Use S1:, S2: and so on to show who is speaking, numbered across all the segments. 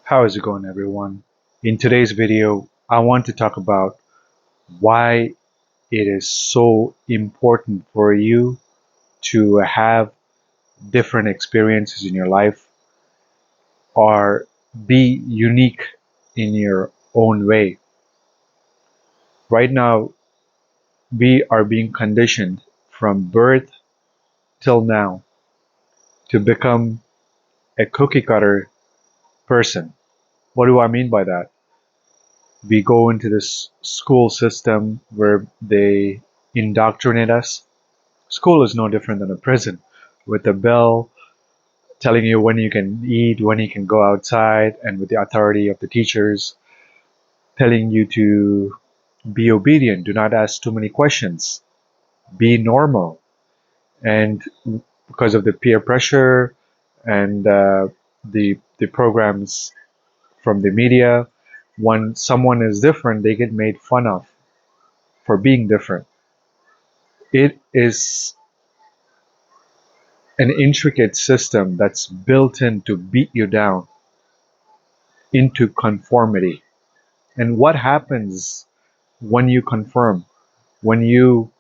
S1: How is it going, everyone? In today's video, I want to talk about why it is so important for you to have different experiences in your life or be unique in your own way. Right now, we are being conditioned from birth till now to become a cookie cutter person. What do I mean by that? We go into this school system where they indoctrinate us. School is no different than a prison, with a bell telling you when you can eat, when you can go outside, and with the authority of the teachers telling you to be obedient, do not ask too many questions, be normal. And because of the peer pressure and the programs from the media, when someone is different, they get made fun of for being different. It is an intricate system that's built in to beat you down into conformity. And what happens when you conform, when you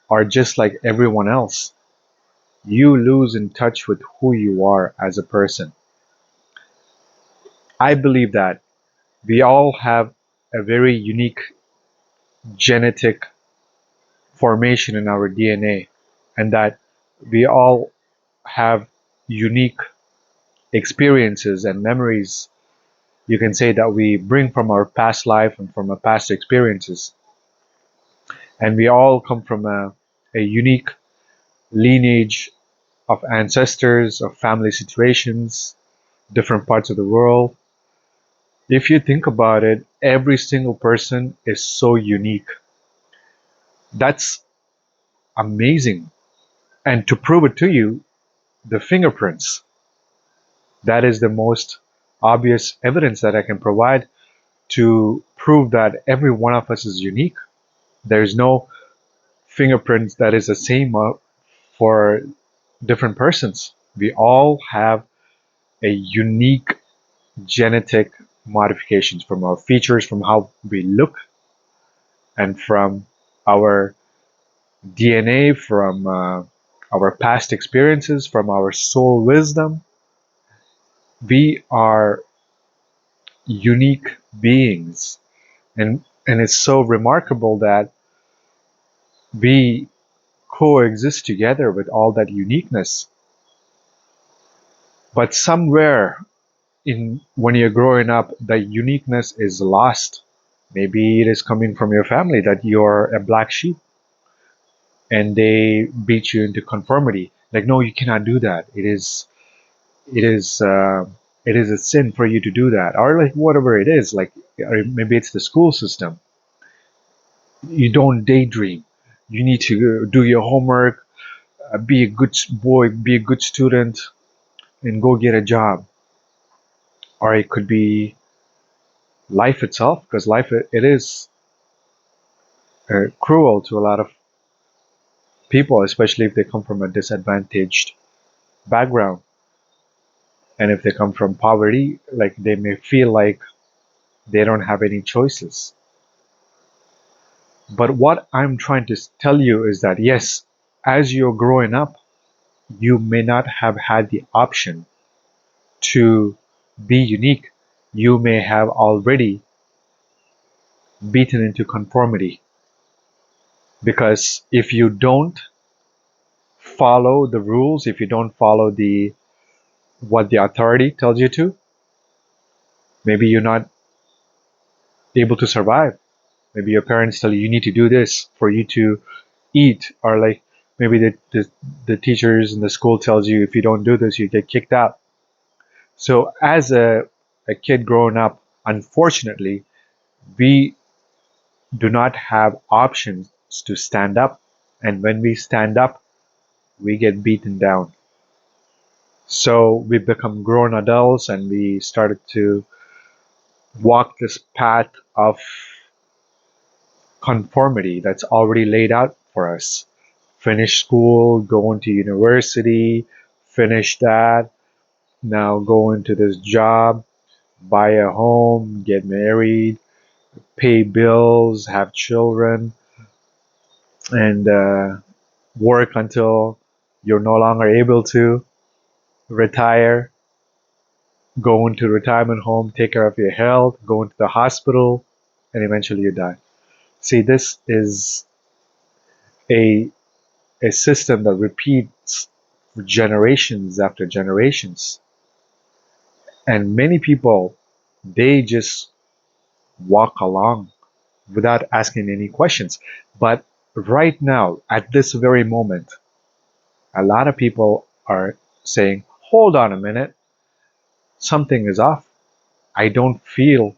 S1: are just like everyone else? You lose in touch with who you are as a person. I believe that we all have a very unique genetic formation in our DNA, and that we all have unique experiences and memories, you can say, that we bring from our past life and from our past experiences. And we all come from a unique lineage of ancestors, of family situations, different parts of the world. If you think about it, every single person is so unique. That's amazing. And to prove it to you, the fingerprints, that is the most obvious evidence that I can provide to prove that every one of us is unique. There's no fingerprints that is the same for different persons. We all have a unique genetic modifications from our features, from how we look, and from our DNA, from our past experiences, from our soul wisdom. We are unique beings, and it's so remarkable that we coexist together with all that uniqueness. But somewhere in when you're growing up, the uniqueness is lost. Maybe it is coming from your family that you're a black sheep and they beat you into conformity. Like, no, you cannot do that. It is it is a sin for you to do that, or like whatever it is. Like, or maybe it's the school system. You don't daydream. You need to do your homework, be a good boy, be a good student, and go get a job. Or it could be life itself, because life it is cruel to a lot of people, especially if they come from a disadvantaged background. And if they come from poverty, like, they may feel like they don't have any choices. But what I'm trying to tell you is that, yes, as you're growing up, you may not have had the option to be unique. You may have already beaten into conformity. Because if you don't follow the rules, if you don't follow the what the authority tells you to, maybe you're not able to survive. Maybe your parents tell you you need to do this for you to eat, or like maybe the teachers in the school tells you if you don't do this you get kicked out. So as a kid growing up, unfortunately, we do not have options to stand up, and when we stand up, we get beaten down. So we become grown adults and we started to walk this path of conformity that's already laid out for us. Finish school, go into university, finish that, now go into this job, buy a home, get married, pay bills, have children, and work until you're no longer able to retire, go into retirement home, take care of your health, go into the hospital, and eventually you die. See, this is a a system that repeats for generations after generations. And many people, they just walk along without asking any questions. But right now, at this very moment, a lot of people are saying, hold on a minute, something is off. I don't feel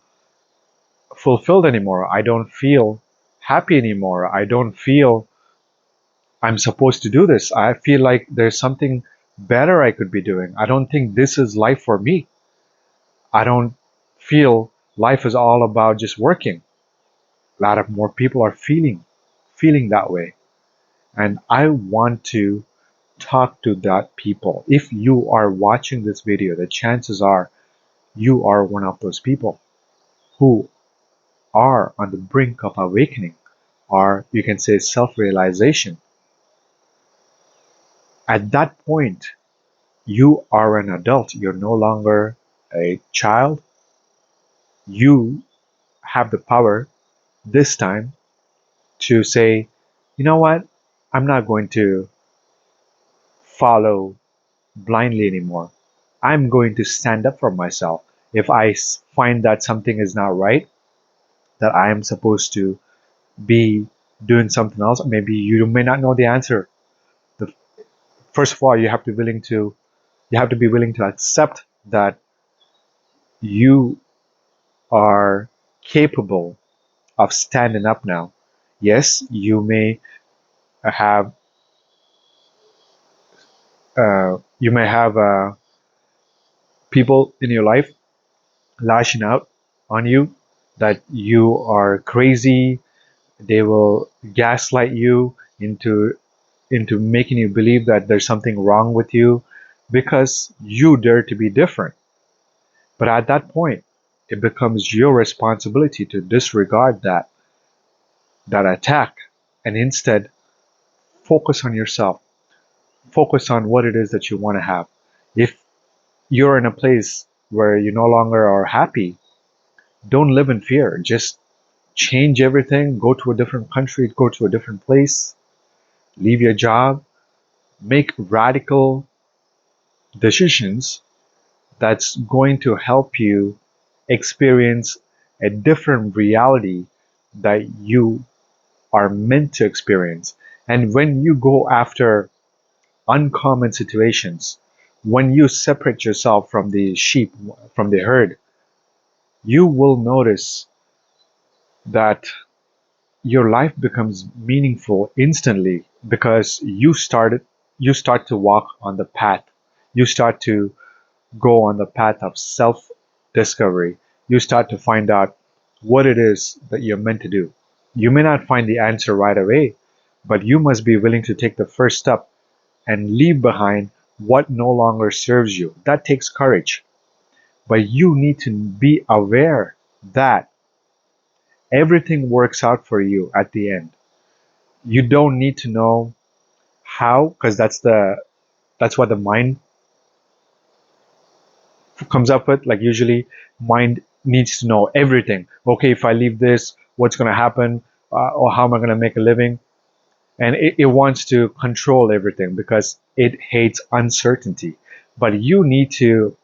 S1: fulfilled anymore. I don't feel happy anymore. I don't feel I'm supposed to do this. I feel like there's something better I could be doing. I don't think this is life for me. I don't feel life is all about just working. A lot of more people are feeling that way. And I want to talk to that people. If you are watching this video, the chances are you are one of those people who are on the brink of awakening, or you can say self-realization. At that point, you are an adult. You're no longer a child. You have the power this time to say, you know what? I'm not going to follow blindly anymore. I'm going to stand up for myself. If I find that something is not right, that I am supposed to be doing something else, maybe you may not know the answer. The, first of all, you have to be willing to accept that you are capable of standing up now. Yes, you may have people in your life lashing out on you that you are crazy. They will gaslight you into making you believe that there's something wrong with you because you dare to be different. But at that point, it becomes your responsibility to disregard that attack and instead focus on yourself. Focus on what it is that you want to have. If you're in a place where you no longer are happy, don't live in fear. Just change everything, go to a different country, go to a different place, leave your job, make radical decisions that's going to help you experience a different reality that you are meant to experience. And when you go after uncommon situations, when you separate yourself from the sheep, from the herd, you will notice that your life becomes meaningful instantly because you start to walk on the path. You start to go on the path of self discovery. You start to find out what it is that you're meant to do. You may not find the answer right away, but you must be willing to take the first step and leave behind what no longer serves you. That takes courage. But you need to be aware that everything works out for you at the end. You don't need to know how, because that's what the mind comes up with. Like usually mind needs to know everything. Okay, if I leave this, what's going to happen, or how am I going to make a living? And it wants to control everything because it hates uncertainty. But you need to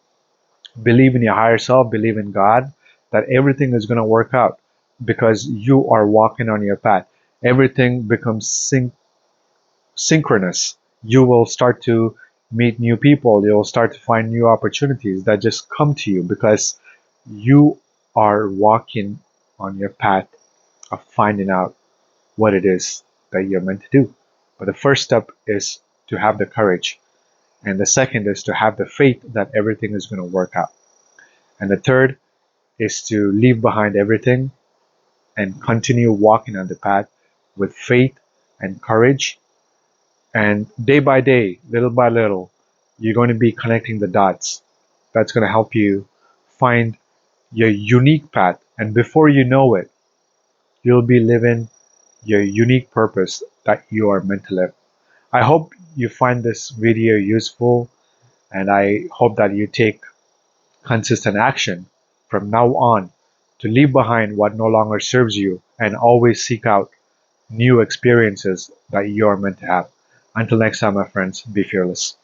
S1: believe in your higher self, believe in God, that everything is going to work out because you are walking on your path. Everything becomes synchronous. You will start to meet new people. You'll start to find new opportunities that just come to you because you are walking on your path of finding out what it is that you're meant to do. But the first step is to have the courage. And the second is to have the faith that everything is going to work out. And the third is to leave behind everything and continue walking on the path with faith and courage. And day by day, little by little, you're going to be connecting the dots. That's going to help you find your unique path, and before you know it, you'll be living your unique purpose that you are meant to live. I hope you find this video useful, and I hope that you take consistent action from now on to leave behind what no longer serves you and always seek out new experiences that you are meant to have. Until next time, my friends, be fearless.